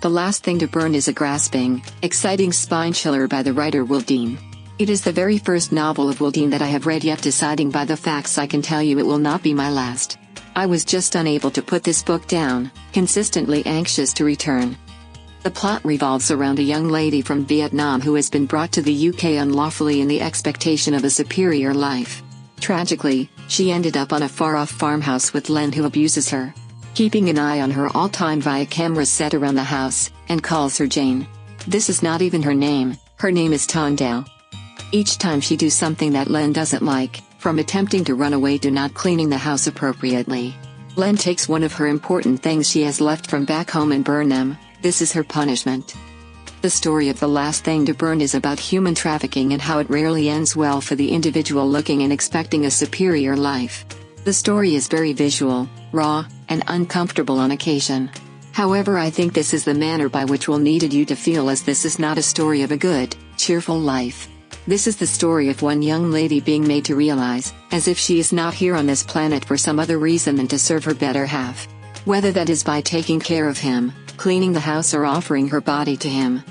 The Last Thing to Burn is a grasping, exciting spine chiller by the writer Will Dean. It is the very first novel of Will Dean that I have read, yet deciding by the facts I can tell you it will not be my last. I was just unable to put this book down, consistently anxious to return. The plot revolves around a young lady from Vietnam who has been brought to the UK unlawfully in the expectation of a superior life. Tragically, she ended up on a far-off farmhouse with Len, who abuses her, keeping an eye on her all time via cameras set around the house, and calls her Jane. This is not even her name is Ton Dao. Each time she do something that Len doesn't like, from attempting to run away to not cleaning the house appropriately, Len takes one of her important things she has left from back home and burn them. This is her punishment. The story of The Last Thing to Burn is about human trafficking and how it rarely ends well for the individual looking and expecting a superior life. The story is very visual, raw, and uncomfortable on occasion. However, I think this is the manner by which Will needed you to feel, as this is not a story of a good, cheerful life. This is the story of one young lady being made to realize, as if she is not here on this planet for some other reason than to serve her better half. Whether that is by taking care of him, cleaning the house, or offering her body to him.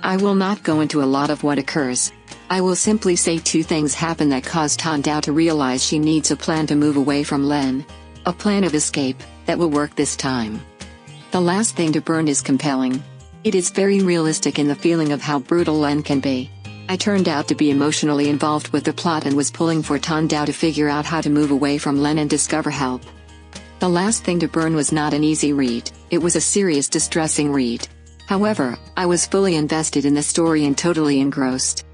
I will not go into a lot of what occurs. I will simply say two things happen that cause Ton Dao to realize she needs a plan to move away from Len. A plan of escape, that will work this time. The Last Thing to Burn is compelling. It is very realistic in the feeling of how brutal Len can be. I turned out to be emotionally involved with the plot and was pulling for Ton Dao to figure out how to move away from Len and discover help. The Last Thing to Burn was not an easy read, it was a serious, distressing read. However, I was fully invested in the story and totally engrossed.